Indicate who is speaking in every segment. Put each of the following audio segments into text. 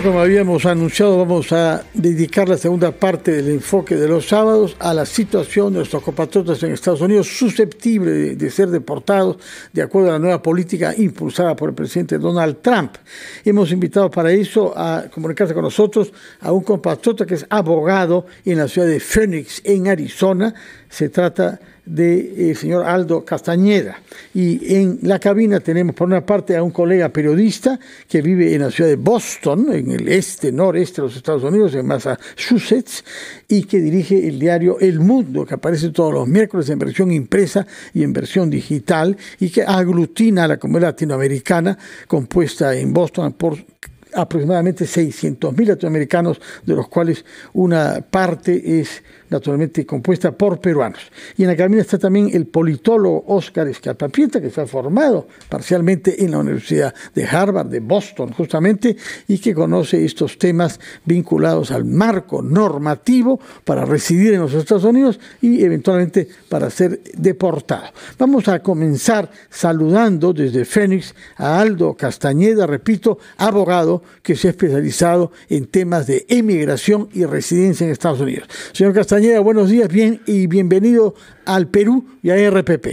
Speaker 1: Como habíamos anunciado, vamos a dedicar la segunda parte del enfoque de los sábados a la situación de nuestros compatriotas en Estados Unidos susceptibles de ser deportados de acuerdo a la nueva política impulsada por el presidente Donald Trump. Hemos invitado para eso a comunicarse con nosotros a un compatriota que es abogado en la ciudad de Phoenix, en Arizona. Se trata del señor Aldo Castañeda. Y en la cabina tenemos por una parte a un colega periodista que vive en la ciudad de Boston, en el noreste de los Estados Unidos, en Massachusetts, y que dirige el diario El Mundo, que aparece todos los miércoles en versión impresa y en versión digital, y que aglutina a la comunidad latinoamericana, compuesta en Boston por aproximadamente 600.000 latinoamericanos, de los cuales una parte es naturalmente compuesta por peruanos. Y en la cabina está también el politólogo Óscar Escapapieta, que está formado parcialmente en la Universidad de Harvard, de Boston justamente, y que conoce estos temas vinculados al marco normativo para residir en los Estados Unidos y eventualmente para ser deportado. Vamos a comenzar saludando desde Phoenix a Aldo Castañeda, repito, abogado que se ha especializado en temas de emigración y residencia en Estados Unidos. Señor Castañeda, buenos días, y bienvenido al Perú y a RPP.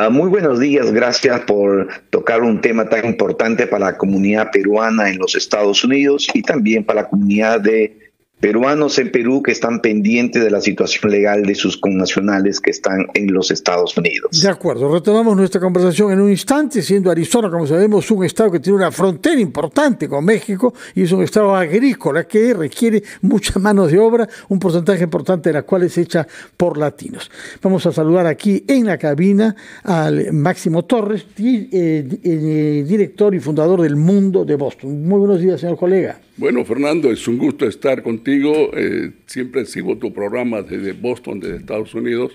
Speaker 2: Muy buenos días, gracias por tocar un tema tan importante para la comunidad peruana en los Estados Unidos y también para la comunidad de peruanos en Perú que están pendientes de la situación legal de sus connacionales que están en los Estados Unidos.
Speaker 1: De acuerdo, retomamos nuestra conversación en un instante, siendo Arizona, como sabemos, un estado que tiene una frontera importante con México y es un estado agrícola que requiere mucha mano de obra, un porcentaje importante de la cual es hecha por latinos. Vamos a saludar aquí en la cabina al Máximo Torres, director y fundador del Mundo de Boston. Muy buenos días, señor colega.
Speaker 3: Bueno, Fernando, es un gusto estar contigo. Siempre sigo tu programa desde Boston, desde Estados Unidos.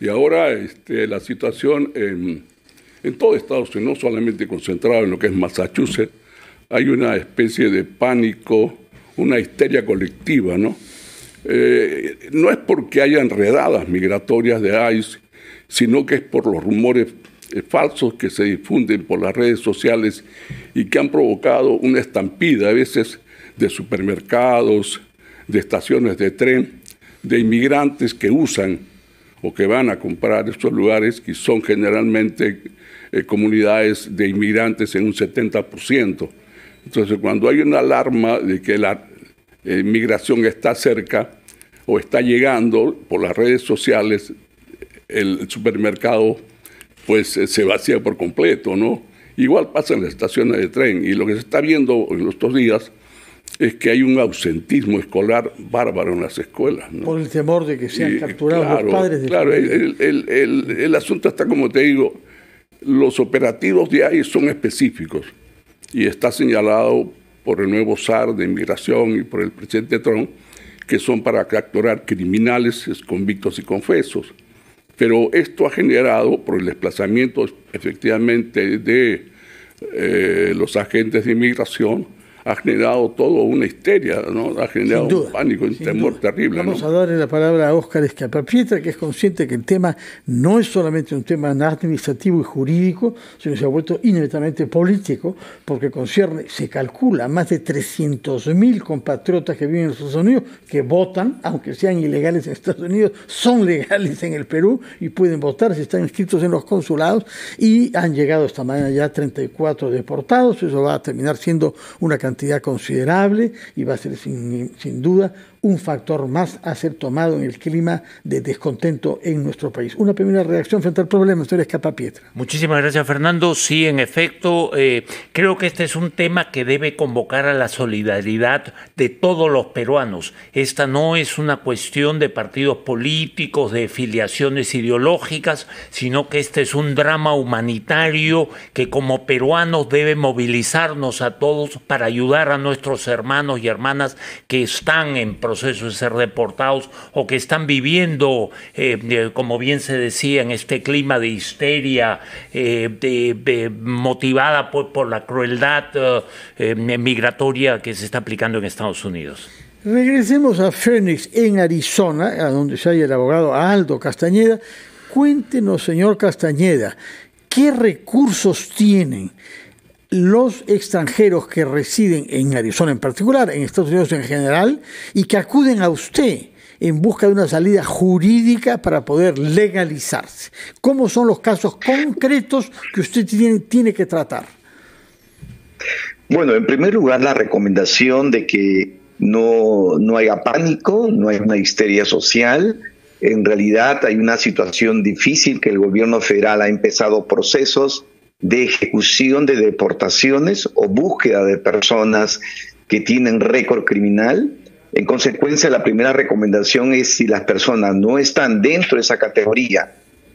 Speaker 3: Y ahora la situación en todo Estados Unidos, no solamente concentrado en lo que es Massachusetts, hay una especie de pánico, una histeria colectiva, ¿no? No es porque haya enredadas migratorias de ICE, sino que es por los rumores falsos que se difunden por las redes sociales y que han provocado una estampida a veces de supermercados, de estaciones de tren, de inmigrantes que usan o que van a comprar estos lugares, que son generalmente comunidades de inmigrantes en un 70%. Entonces, cuando hay una alarma de que la migración está cerca o está llegando por las redes sociales, el supermercado pues se vacía por completo, ¿no? Igual pasa en las estaciones de tren, y lo que se está viendo en estos días es que hay un ausentismo escolar bárbaro en las escuelas, ¿no?
Speaker 1: Por el temor de que sean capturados los padres de
Speaker 3: Claro, el asunto está, como te digo, los operativos de ahí son específicos y está señalado por el nuevo SAR de Inmigración y por el presidente Trump que son para capturar criminales convictos y confesos. Pero esto ha generado, por el desplazamiento efectivamente de los agentes de inmigración, ha generado toda una histeria, ¿no? Ha generado un pánico, un temor terrible.
Speaker 1: Vamos a darle la palabra a Óscar Escapapieta, que es consciente que el tema no es solamente un tema administrativo y jurídico, sino que se ha vuelto inevitablemente político, porque concierne, se calcula, más de 300.000 compatriotas que viven en los Estados Unidos, que votan, aunque sean ilegales en Estados Unidos, son legales en el Perú y pueden votar si están inscritos en los consulados, y han llegado esta mañana ya 34 deportados. Eso va a terminar siendo una cantidad considerable y va a ser sin duda un factor más a ser tomado en el clima de descontento en nuestro país. Una primera reacción frente al problema, señor Escapapietra.
Speaker 4: Muchísimas gracias, Fernando. Sí, en efecto, creo que este es un tema que debe convocar a la solidaridad de todos los peruanos. Esta no es una cuestión de partidos políticos, de filiaciones ideológicas, sino que este es un drama humanitario que como peruanos debe movilizarnos a todos para ayudar a nuestros hermanos y hermanas que están en proceso de ser deportados o que están viviendo, como bien se decía, en este clima de histeria motivada por la crueldad migratoria que se está aplicando en Estados Unidos.
Speaker 1: Regresemos a Phoenix, en Arizona, a donde se halla el abogado Aldo Castañeda. Cuéntenos, señor Castañeda, ¿qué recursos tienen los extranjeros que residen en Arizona en particular, en Estados Unidos en general, y que acuden a usted en busca de una salida jurídica para poder legalizarse? ¿Cómo son los casos concretos que usted tiene que tratar?
Speaker 2: Bueno, en primer lugar, la recomendación de que no haya pánico, no hay una histeria social. En realidad hay una situación difícil que el gobierno federal ha empezado procesos de ejecución de deportaciones o búsqueda de personas que tienen récord criminal. En consecuencia, la primera recomendación es, si las personas no están dentro de esa categoría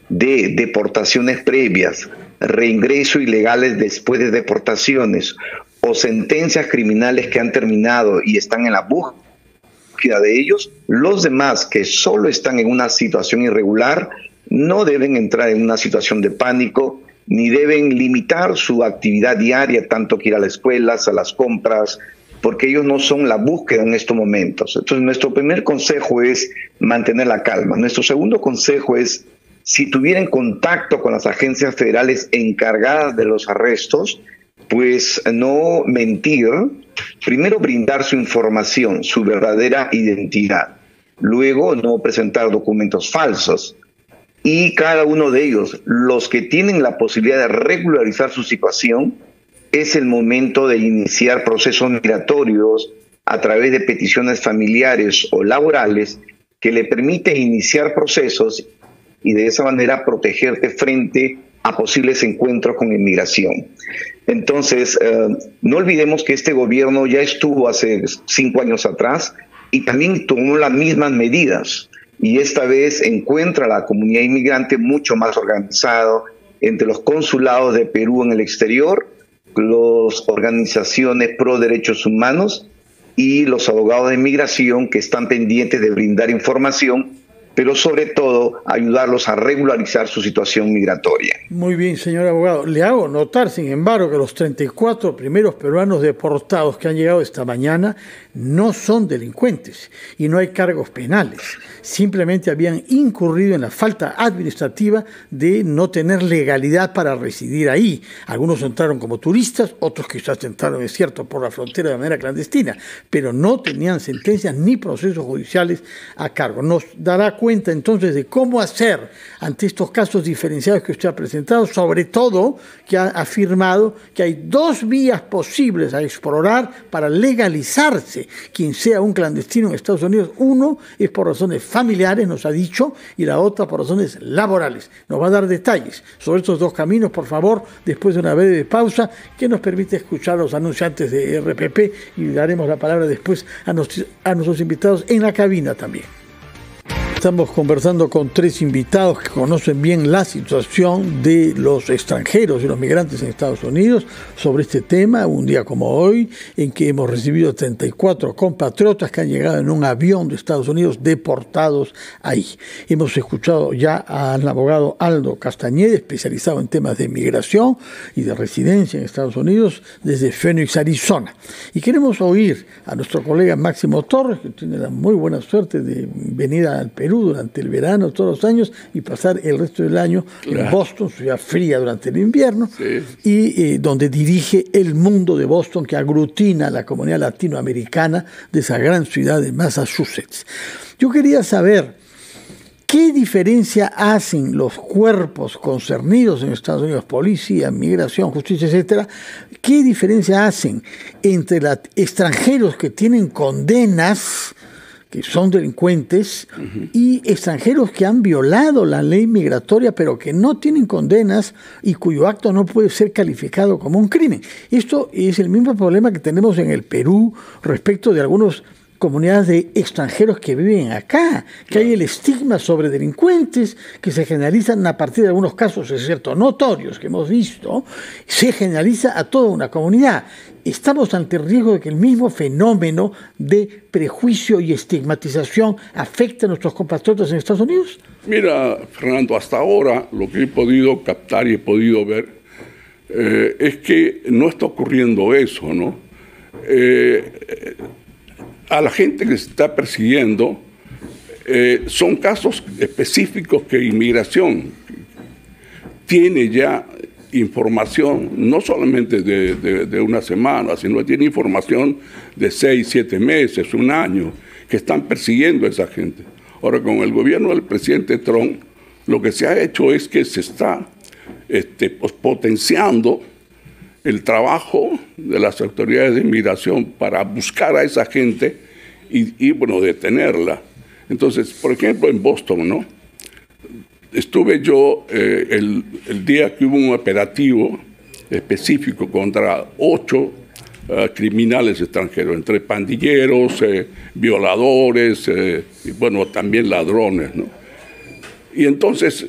Speaker 2: de deportaciones previas, reingreso ilegales después de deportaciones o sentencias criminales que han terminado y están en la búsqueda de ellos, los demás que solo están en una situación irregular no deben entrar en una situación de pánico ni deben limitar su actividad diaria, tanto que ir a las escuelas, a las compras, porque ellos no son la búsqueda en estos momentos. Entonces, nuestro primer consejo es mantener la calma. Nuestro segundo consejo es, si tuvieran contacto con las agencias federales encargadas de los arrestos, pues no mentir, primero brindar su información, su verdadera identidad, luego no presentar documentos falsos, y cada uno de ellos, los que tienen la posibilidad de regularizar su situación, es el momento de iniciar procesos migratorios a través de peticiones familiares o laborales que le permiten iniciar procesos y de esa manera protegerte frente a posibles encuentros con inmigración. Entonces, no olvidemos que este gobierno ya estuvo hace 5 años atrás y también tomó las mismas medidas. Y esta vez encuentra a la comunidad inmigrante mucho más organizado entre los consulados de Perú en el exterior, las organizaciones pro derechos humanos y los abogados de inmigración que están pendientes de brindar información, pero sobre todo ayudarlos a regularizar su situación migratoria.
Speaker 1: Muy bien, señor abogado. Le hago notar, sin embargo, que los 34 primeros peruanos deportados que han llegado esta mañana no son delincuentes y no hay cargos penales. Simplemente habían incurrido en la falta administrativa de no tener legalidad para residir ahí. Algunos entraron como turistas, otros quizás entraron, es cierto, por la frontera de manera clandestina, pero no tenían sentencias ni procesos judiciales a cargo. Nos dará cuenta entonces de cómo hacer ante estos casos diferenciados que usted ha presentado, sobre todo que ha afirmado que hay 2 vías posibles a explorar para legalizarse quien sea un clandestino en Estados Unidos. Uno es por razones familiares, nos ha dicho, y la otra por razones laborales. Nos va a dar detalles sobre estos 2 caminos, por favor, después de una breve pausa que nos permite escuchar a los anunciantes de RPP, y daremos la palabra después a nuestros invitados en la cabina también. Estamos conversando con 3 invitados que conocen bien la situación de los extranjeros y los migrantes en Estados Unidos sobre este tema, un día como hoy, en que hemos recibido 34 compatriotas que han llegado en un avión de Estados Unidos deportados ahí. Hemos escuchado ya al abogado Aldo Castañeda, especializado en temas de migración y de residencia en Estados Unidos, desde Phoenix, Arizona. Y queremos oír a nuestro colega Máximo Torres, que tiene la muy buena suerte de venir al Perú durante el verano todos los años y pasar el resto del año en Boston, ciudad fría durante el invierno, y donde dirige El Mundo de Boston, que aglutina a la comunidad latinoamericana de esa gran ciudad de Massachusetts. Yo quería saber qué diferencia hacen los cuerpos concernidos en Estados Unidos, policía, migración, justicia, etcétera, qué diferencia hacen entre los extranjeros que tienen condenas, que son delincuentes, y extranjeros que han violado la ley migratoria pero que no tienen condenas y cuyo acto no puede ser calificado como un crimen. Esto es el mismo problema que tenemos en el Perú respecto de algunas comunidades de extranjeros que viven acá, que hay el estigma sobre delincuentes que se generalizan a partir de algunos casos, es cierto, notorios que hemos visto, se generaliza a toda una comunidad. ¿Estamos ante el riesgo de que el mismo fenómeno de prejuicio y estigmatización afecte a nuestros compatriotas en Estados Unidos?
Speaker 3: Mira, Fernando, hasta ahora lo que he podido captar y he podido ver es que no está ocurriendo eso, ¿no? A la gente que se está persiguiendo son casos específicos que inmigración tiene ya información, no solamente de una semana, sino tiene información de 6, 7 meses, un año, que están persiguiendo a esa gente. Ahora, con el gobierno del presidente Trump, lo que se ha hecho es que se está potenciando el trabajo de las autoridades de inmigración para buscar a esa gente y bueno, detenerla. Entonces, por ejemplo, en Boston, ¿no? Estuve yo el día que hubo un operativo específico contra 8 criminales extranjeros, entre pandilleros, violadores, y bueno, también ladrones, ¿no? Y entonces,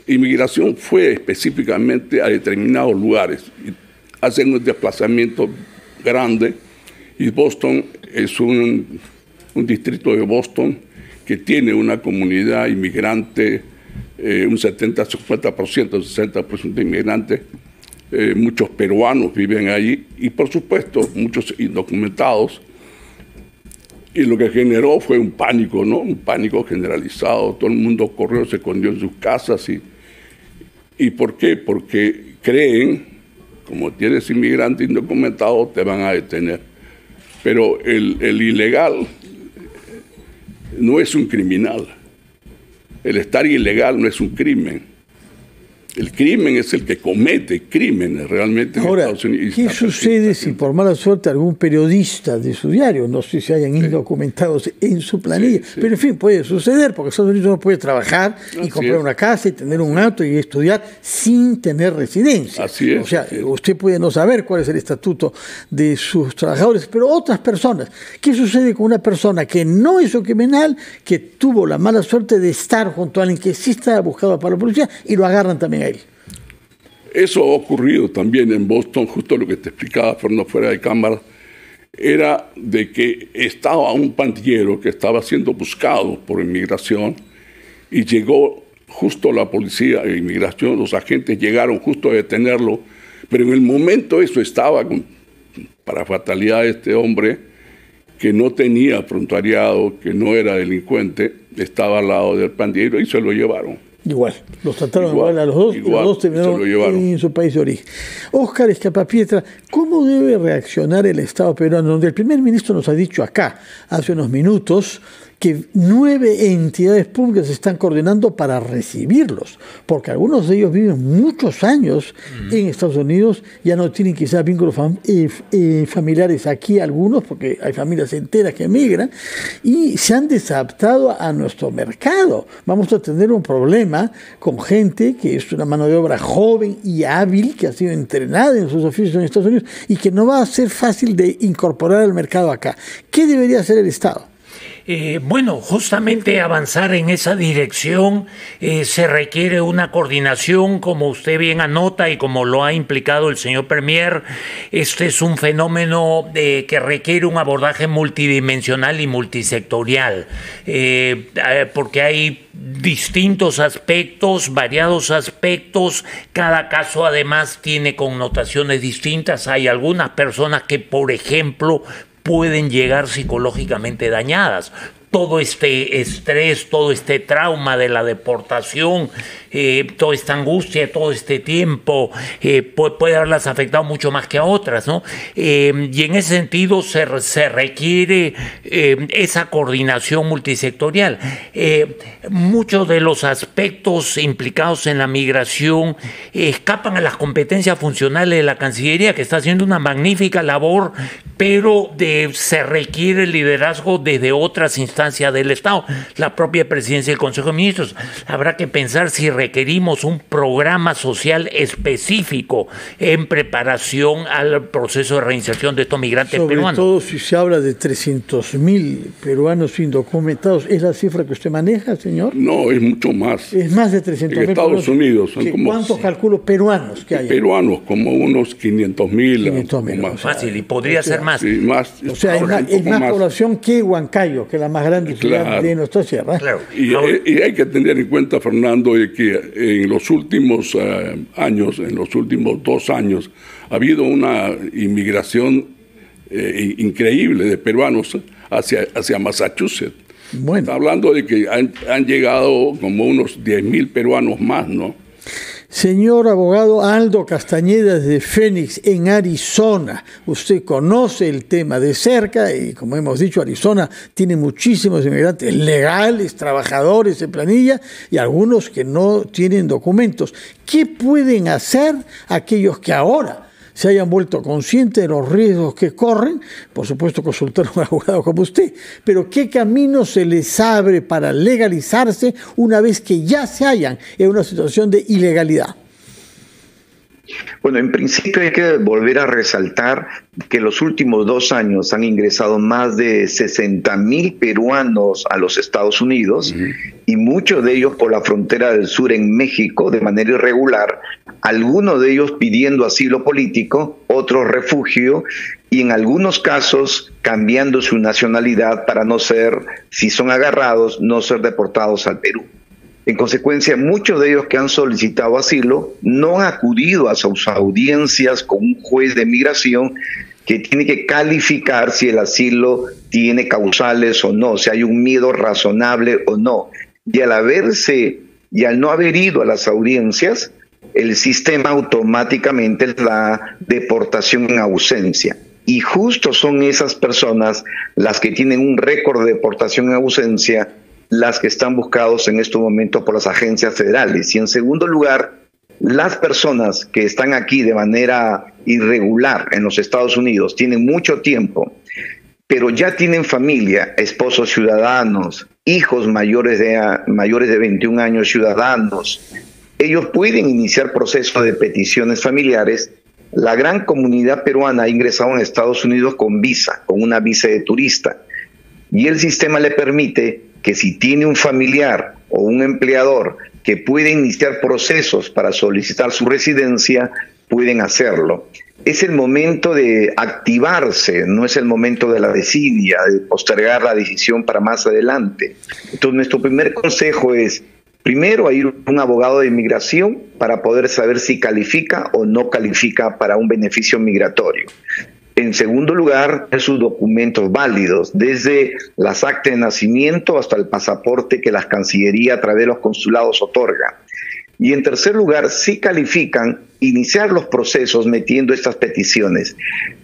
Speaker 3: inmigración fue específicamente a determinados lugares. Hacen un desplazamiento grande, y Boston es un distrito de Boston que tiene una comunidad inmigrante, un 70-50%, 60% inmigrantes. Muchos peruanos viven allí y, por supuesto, muchos indocumentados. Y lo que generó fue un pánico, ¿no? Un pánico generalizado. Todo el mundo corrió, se escondió en sus casas. ¿Y por qué? Porque creen, como tienes inmigrante indocumentado, te van a detener. Pero el ilegal no es un criminal. El estar ilegal no es un crimen. El crimen es el que comete crímenes realmente en Estados Unidos.
Speaker 1: ¿Qué sucede si por mala suerte algún periodista de su diario, no sé si hayan indocumentados en su planilla, pero en fin, puede suceder, porque Estados Unidos no puede trabajar y comprar una casa y tener un auto y estudiar sin tener residencia?
Speaker 3: Así es.
Speaker 1: O sea, usted puede no saber cuál es el estatuto de sus trabajadores, pero otras personas. ¿Qué sucede con una persona que no es un criminal, que tuvo la mala suerte de estar junto a alguien que sí está buscado para la policía y lo agarran también a él?
Speaker 3: Eso ha ocurrido también en Boston, justo lo que te explicaba Fernando fuera de cámara, era de que estaba un pandillero que estaba siendo buscado por inmigración y llegó justo la policía de inmigración, los agentes llegaron justo a detenerlo, pero en el momento eso estaba, para fatalidad de este hombre, que no tenía prontuariado, que no era delincuente, estaba al lado del pandillero y se lo llevaron.
Speaker 1: Igual, los trataron igual a los dos, y los dos terminaron en su país de origen. Óscar Escapapietra, ¿cómo debe reaccionar el Estado peruano? Donde el primer ministro nos ha dicho acá, hace unos minutos, que 9 entidades públicas se están coordinando para recibirlos, porque algunos de ellos viven muchos años en Estados Unidos, ya no tienen quizás vínculos familiares aquí algunos, porque hay familias enteras que emigran, y se han desadaptado a nuestro mercado. Vamos a tener un problema con gente que es una mano de obra joven y hábil, que ha sido entrenada en sus oficios en Estados Unidos, y que no va a ser fácil de incorporar al mercado acá. ¿Qué debería hacer el Estado?
Speaker 4: Bueno, justamente avanzar en esa dirección se requiere una coordinación, como usted bien anota y como lo ha implicado el señor Premier. Este es un fenómeno que requiere un abordaje multidimensional y multisectorial, porque hay distintos aspectos, variados aspectos. Cada caso además tiene connotaciones distintas. Hay algunas personas que, por ejemplo, pueden llegar psicológicamente dañadas. Todo este estrés, todo este trauma de la deportación, toda esta angustia, todo este tiempo, puede haberlas afectado mucho más que a otras, ¿no? Y en ese sentido se requiere esa coordinación multisectorial. Muchos de los aspectos implicados en la migración escapan a las competencias funcionales de la Cancillería, que está haciendo una magnífica labor, pero se requiere liderazgo desde otras instancias del Estado, la propia presidencia del Consejo de Ministros. Habrá que pensar si requerimos un programa social específico en preparación al proceso de reinserción de estos migrantes peruanos.
Speaker 1: Sobre todo si se habla de 300.000 peruanos indocumentados. ¿Es la cifra que usted maneja, señor?
Speaker 3: No, es mucho más.
Speaker 1: Es más de 300.000.
Speaker 3: En Estados Unidos son como...
Speaker 1: ¿Cuántos calculo peruanos que hay?
Speaker 3: Peruanos, como unos 500.000.
Speaker 1: Más.
Speaker 4: Fácil, y podría ser más.
Speaker 3: Sí, más.
Speaker 1: O sea, es más población que Huancayo, que la más grande ciudad de nuestra sierra.
Speaker 4: Claro.
Speaker 3: Y hay que tener en cuenta, Fernando, de que en los últimos años, en los últimos 2 años, ha habido una inmigración increíble de peruanos hacia Massachusetts.
Speaker 1: Bueno.
Speaker 3: Está hablando de que han llegado como unos 10.000 peruanos más, ¿no?
Speaker 1: Señor abogado Aldo Castañeda desde Phoenix, en Arizona. Usted conoce el tema de cerca y, como hemos dicho, Arizona tiene muchísimos inmigrantes legales, trabajadores en planilla y algunos que no tienen documentos. ¿Qué pueden hacer aquellos que ahora se hayan vuelto conscientes de los riesgos que corren? Por supuesto, consultar a un abogado como usted, pero ¿qué camino se les abre para legalizarse una vez que ya se hallan en una situación de ilegalidad?
Speaker 2: Bueno, en principio hay que volver a resaltar que los últimos 2 años han ingresado más de 60,000 peruanos a los Estados Unidos y muchos de ellos por la frontera del sur en México de manera irregular, algunos de ellos pidiendo asilo político, otros refugio y en algunos casos cambiando su nacionalidad para no ser, si son agarrados, no ser deportados al Perú. En consecuencia, muchos de ellos que han solicitado asilo no han acudido a sus audiencias con un juez de migración que tiene que calificar si el asilo tiene causales o no, si hay un miedo razonable o no. Y al no haber ido a las audiencias, el sistema automáticamente les da deportación en ausencia. Y justo son esas personas las que tienen un récord de deportación en ausencia, las que están buscados en este momento por las agencias federales. Y en segundo lugar, las personas que están aquí de manera irregular en los Estados Unidos tienen mucho tiempo, pero ya tienen familia, esposos ciudadanos, hijos mayores de 21 años ciudadanos. Ellos pueden iniciar procesos de peticiones familiares. La gran comunidad peruana ha ingresado en Estados Unidos con visa, con una visa de turista. Y el sistema le permite que si tiene un familiar o un empleador que puede iniciar procesos para solicitar su residencia, pueden hacerlo. Es el momento de activarse, no es el momento de la desidia, de postergar la decisión para más adelante. Entonces, nuestro primer consejo es, primero, ir a un abogado de inmigración para poder saber si califica o no califica para un beneficio migratorio. En segundo lugar, sus documentos válidos, desde las actas de nacimiento hasta el pasaporte que la Cancillería a través de los consulados otorga. Y en tercer lugar, si califican, iniciar los procesos metiendo estas peticiones.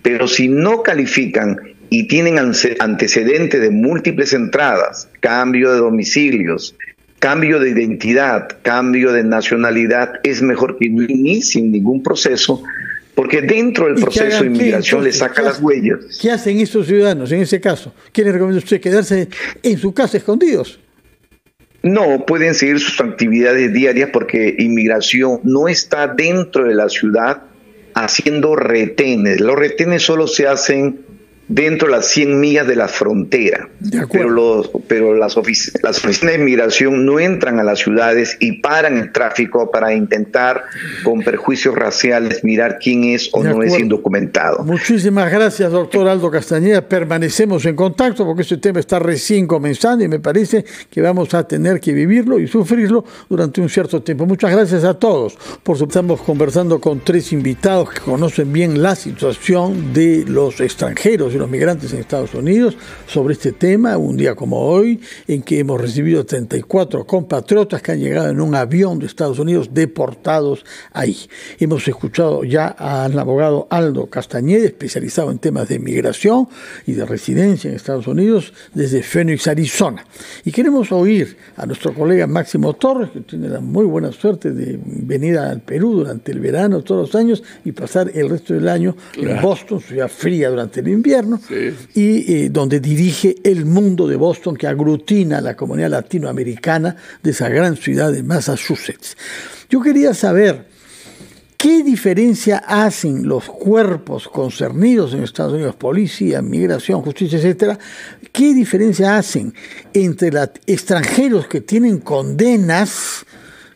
Speaker 2: Pero si no califican y tienen antecedentes de múltiples entradas, cambio de domicilios, cambio de identidad, cambio de nacionalidad, es mejor que no inicien ningún proceso, porque dentro del proceso de inmigración le saca las huellas.
Speaker 1: ¿Qué hacen estos ciudadanos en ese caso? ¿Qué les recomienda usted? ¿Quedarse en su casa escondidos?
Speaker 2: No, pueden seguir sus actividades diarias porque inmigración no está dentro de la ciudad haciendo retenes. Los retenes solo se hacen dentro de las 100 millas de la frontera. Pero las oficinas de inmigración no entran a las ciudades y paran el tráfico para intentar, con perjuicios raciales, mirar quién es o no es indocumentado.
Speaker 1: Muchísimas gracias, doctor Aldo Castañeda. Permanecemos en contacto porque este tema está recién comenzando y me parece que vamos a tener que vivirlo y sufrirlo durante un cierto tiempo. Muchas gracias a todos. Por supuesto, estamos conversando con 3 invitados que conocen bien la situación de los extranjeros y los migrantes en Estados Unidos sobre este tema, un día como hoy, en que hemos recibido 34 compatriotas que han llegado en un avión de Estados Unidos deportados ahí. Hemos escuchado ya al abogado Aldo Castañeda, especializado en temas de migración y de residencia en Estados Unidos, desde Phoenix, Arizona. Y queremos oír a nuestro colega Máximo Torres, que tiene la muy buena suerte de venir al Perú durante el verano todos los años y pasar el resto del año en Boston, ciudad fría durante el invierno. Sí. Y donde dirige El Mundo de Boston, que aglutina a la comunidad latinoamericana de esa gran ciudad de Massachusetts. Yo quería saber qué diferencia hacen los cuerpos concernidos en Estados Unidos, policía, migración, justicia, etcétera, qué diferencia hacen entre extranjeros que tienen condenas,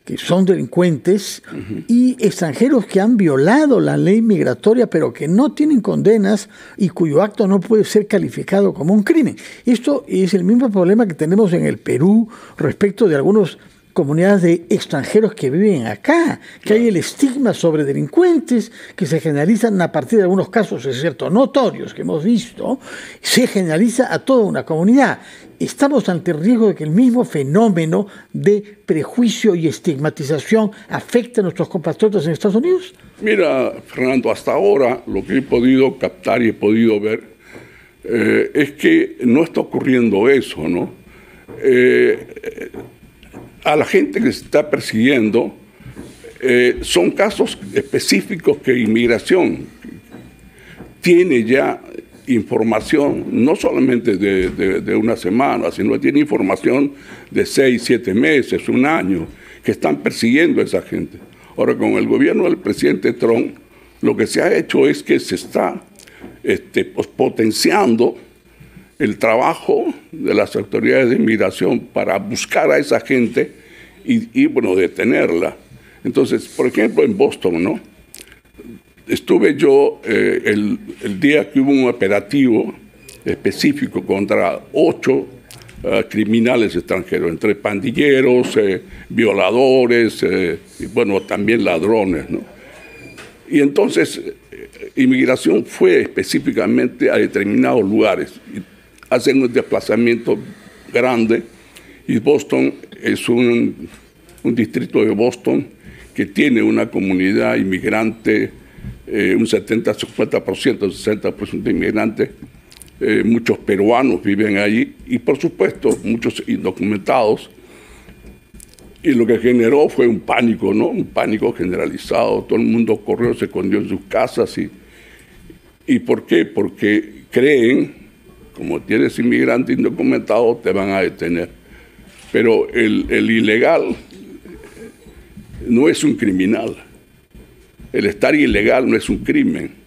Speaker 1: que son delincuentes, y extranjeros que han violado la ley migratoria pero que no tienen condenas y cuyo acto no puede ser calificado como un crimen. Esto es el mismo problema que tenemos en el Perú respecto de algunos comunidades de extranjeros que viven acá, que hay el estigma sobre delincuentes que se generalizan a partir de algunos casos, es cierto, notorios que hemos visto, se generaliza a toda una comunidad. ¿Estamos ante el riesgo de que el mismo fenómeno de prejuicio y estigmatización afecte a nuestros compatriotas en Estados Unidos?
Speaker 3: Mira, Fernando, hasta ahora lo que he podido captar y he podido ver es que no está ocurriendo eso, ¿no? A la gente que se está persiguiendo son casos específicos que inmigración tiene ya información, no solamente de una semana, sino que tiene información de 6, 7 meses, un año, que están persiguiendo a esa gente. Ahora, con el gobierno del presidente Trump, lo que se ha hecho es que se está potenciando el trabajo de las autoridades de inmigración para buscar a esa gente y bueno, detenerla. Entonces, por ejemplo, en Boston, ¿no? Estuve yo el día que hubo un operativo específico contra 8 criminales extranjeros, entre pandilleros, violadores, y bueno, también ladrones, ¿no? Y entonces, inmigración fue específicamente a determinados lugares. Hacen un desplazamiento grande y Boston es un distrito de Boston que tiene una comunidad inmigrante, un 70-50%, 60% de inmigrantes. Muchos peruanos viven allí y por supuesto muchos indocumentados. Y lo que generó fue un pánico, ¿no? Un pánico generalizado. Todo el mundo corrió, se escondió en sus casas. ¿Y por qué? Porque creen, como tienes inmigrante indocumentado, te van a detener. Pero el ilegal no es un criminal. El estar ilegal no es un crimen.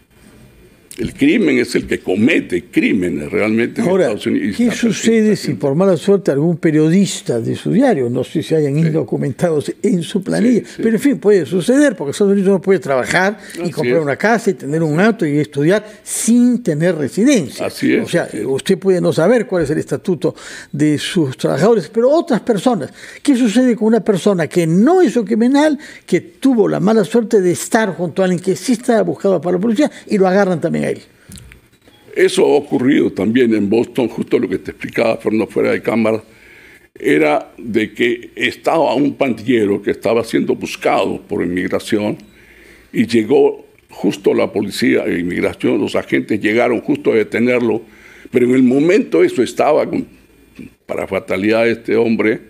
Speaker 3: El crimen es el que comete crímenes realmente en Estados Unidos.
Speaker 1: ¿Qué sucede si por mala suerte algún periodista de su diario, no sé si hayan indocumentados en su planilla, pero en fin, puede suceder porque Estados Unidos no puede trabajar y comprar una casa y tener un auto y estudiar sin tener residencia?
Speaker 3: Así es.
Speaker 1: O sea, usted puede no saber cuál es el estatuto de sus trabajadores, pero otras personas. ¿Qué sucede con una persona que no es un criminal, que tuvo la mala suerte de estar junto a alguien que sí estaba buscado para la policía y lo agarran también a él?
Speaker 3: Eso ha ocurrido también en Boston, justo lo que te explicaba Fernando fuera de cámara, era de que estaba un pandillero que estaba siendo buscado por inmigración y llegó justo la policía de inmigración, los agentes llegaron justo a detenerlo, pero en el momento eso estaba, para fatalidad de este hombre,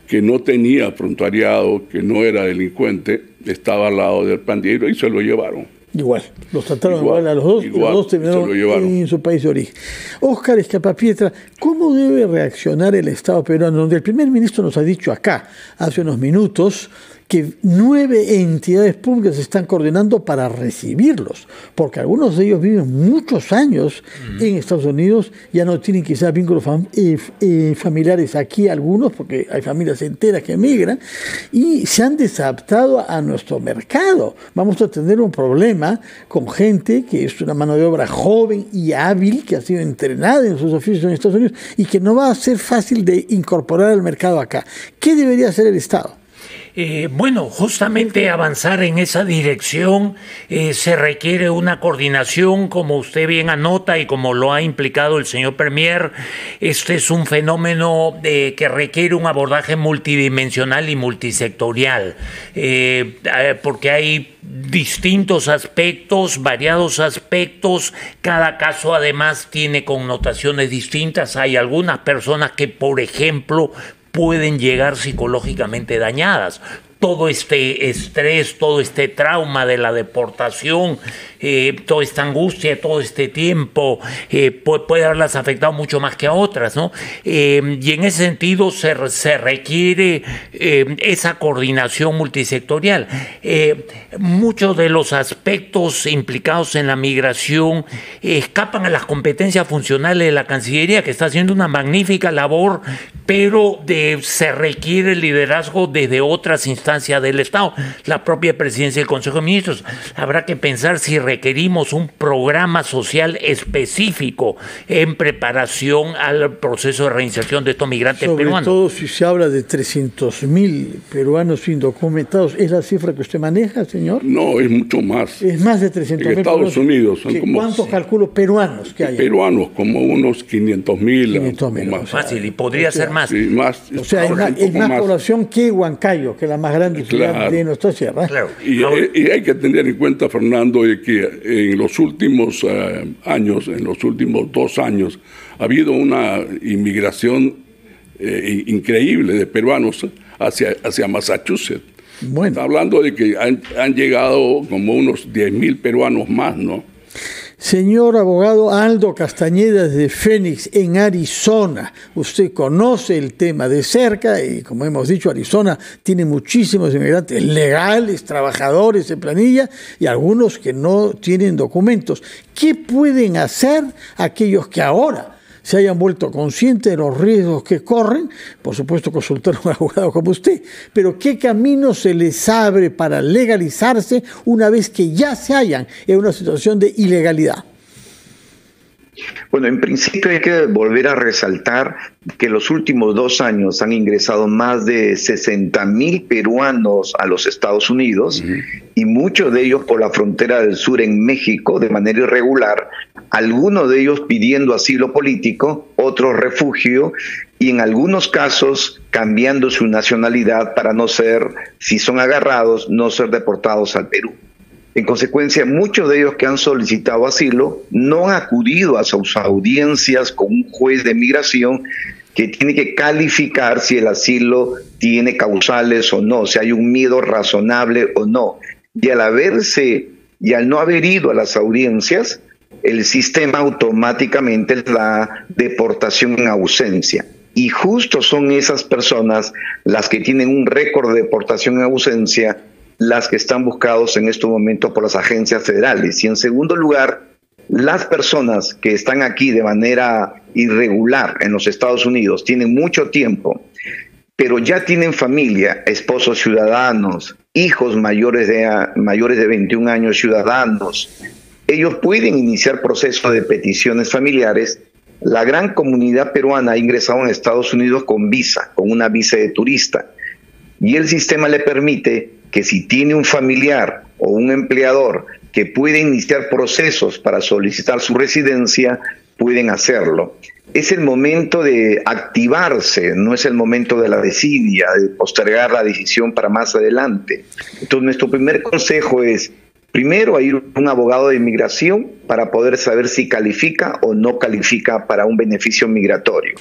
Speaker 3: que no tenía frontariado, que no era delincuente, estaba al lado del pandillero y se lo llevaron.
Speaker 1: Igual, los trataron igual a los dos, y los dos terminaron en su país de origen. Óscar Escapapietra, ¿cómo debe reaccionar el Estado peruano? Donde el primer ministro nos ha dicho acá, hace unos minutos, que 9 entidades públicas se están coordinando para recibirlos, porque algunos de ellos viven muchos años en Estados Unidos, ya no tienen quizás vínculos familiares aquí algunos, porque hay familias enteras que emigran, y se han desadaptado a nuestro mercado. Vamos a tener un problema con gente que es una mano de obra joven y hábil, que ha sido entrenada en sus oficios en Estados Unidos, y que no va a ser fácil de incorporar al mercado acá. ¿Qué debería hacer el Estado?
Speaker 4: Bueno, justamente avanzar en esa dirección se requiere una coordinación, como usted bien anota y como lo ha implicado el señor Premier. Este es un fenómeno que requiere un abordaje multidimensional y multisectorial, porque hay distintos aspectos, variados aspectos. Cada caso además tiene connotaciones distintas. Hay algunas personas que, por ejemplo, pueden llegar psicológicamente dañadas. Todo este estrés, todo este trauma de la deportación, toda esta angustia, todo este tiempo, puede haberlas afectado mucho más que a otras, ¿no? Y en ese sentido se requiere esa coordinación multisectorial. Muchos de los aspectos implicados en la migración escapan a las competencias funcionales de la Cancillería, que está haciendo una magnífica labor, pero se requiere liderazgo desde otras instancias instancia del Estado, la propia presidencia del Consejo de Ministros. Habrá que pensar si requerimos un programa social específico en preparación al proceso de reinserción de estos migrantes peruanos.
Speaker 1: Sobre todo si se habla de 300.000 peruanos indocumentados. ¿Es la cifra que usted maneja, señor?
Speaker 3: No, es mucho más.
Speaker 1: Es más de 300.000.
Speaker 3: En Estados Unidos son como...
Speaker 1: ¿Cuántos calculos peruanos que hay?
Speaker 3: Peruanos, como unos 500.000.
Speaker 1: 500.000.
Speaker 3: Más.
Speaker 4: Fácil, y podría ser más.
Speaker 3: Sí, más.
Speaker 1: O sea, es más población que Huancayo, que es la más grande ciudad de nuestra sierra.
Speaker 4: Claro.
Speaker 3: Y hay que tener en cuenta, Fernando, de que en los últimos años, en los últimos 2 años, ha habido una inmigración increíble de peruanos hacia Massachusetts.
Speaker 1: Bueno.
Speaker 3: Está hablando de que han llegado como unos 10.000 peruanos más, ¿no?
Speaker 1: Señor abogado Aldo Castañeda de Phoenix, en Arizona. Usted conoce el tema de cerca y, como hemos dicho, Arizona tiene muchísimos inmigrantes legales, trabajadores en planilla y algunos que no tienen documentos. ¿Qué pueden hacer aquellos que ahora se hayan vuelto conscientes de los riesgos que corren? Por supuesto, consultar a un abogado como usted. Pero ¿qué camino se les abre para legalizarse una vez que ya se hallan en una situación de ilegalidad?
Speaker 2: Bueno, en principio hay que volver a resaltar que los últimos 2 años han ingresado más de 60.000 peruanos a los Estados Unidos, y muchos de ellos por la frontera del sur en México de manera irregular, algunos de ellos pidiendo asilo político, otros refugio, y en algunos casos cambiando su nacionalidad para no ser, si son agarrados, no ser deportados al Perú. En consecuencia, muchos de ellos que han solicitado asilo no han acudido a sus audiencias con un juez de migración que tiene que calificar si el asilo tiene causales o no, si hay un miedo razonable o no. Y al no haber ido a las audiencias, el sistema automáticamente le da deportación en ausencia. Y justo son esas personas las que tienen un récord de deportación en ausencia, las que están buscados en estos momentos por las agencias federales. Y en segundo lugar, las personas que están aquí de manera irregular en los Estados Unidos tienen mucho tiempo, pero ya tienen familia, esposos ciudadanos, hijos mayores de 21 años ciudadanos. Ellos pueden iniciar procesos de peticiones familiares. La gran comunidad peruana ha ingresado en Estados Unidos con visa, con una visa de turista. Y el sistema le permite que si tiene un familiar o un empleador que puede iniciar procesos para solicitar su residencia, pueden hacerlo. Es el momento de activarse, no es el momento de la desidia, de postergar la decisión para más adelante. Entonces, nuestro primer consejo es, primero, ir a un abogado de inmigración para poder saber si califica o no califica para un beneficio migratorio.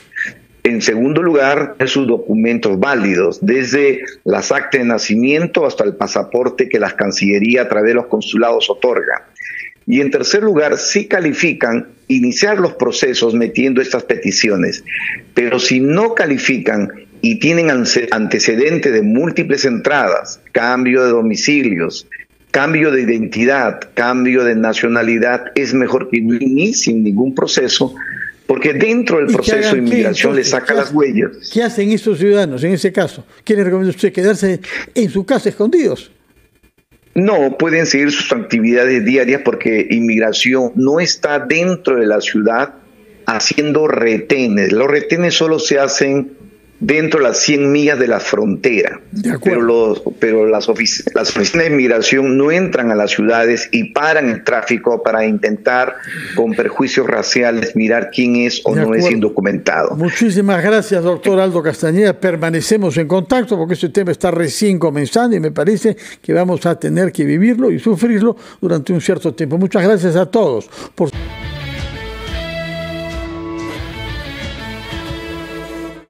Speaker 2: En segundo lugar, sus documentos válidos, desde las actas de nacimiento hasta el pasaporte que la Cancillería a través de los consulados otorga. Y en tercer lugar, si califican, iniciar los procesos metiendo estas peticiones. Pero si no califican y tienen antecedentes de múltiples entradas, cambio de domicilios, cambio de identidad, cambio de nacionalidad, es mejor que no inicien ningún proceso, porque dentro del proceso de inmigración le saca las huellas.
Speaker 1: ¿Qué hacen estos ciudadanos en ese caso? ¿Qué les recomienda usted? ¿Quedarse en su casa escondidos?
Speaker 2: No, pueden seguir sus actividades diarias porque inmigración no está dentro de la ciudad haciendo retenes. Los retenes solo se hacen dentro de las 100 millas de la frontera. Pero las oficinas de inmigración no entran a las ciudades y paran el tráfico para intentar, con perjuicios raciales, mirar quién es o no es indocumentado.
Speaker 1: Muchísimas gracias, doctor Aldo Castañeda. Permanecemos en contacto porque este tema está recién comenzando y me parece que vamos a tener que vivirlo y sufrirlo durante un cierto tiempo. Muchas gracias a todos por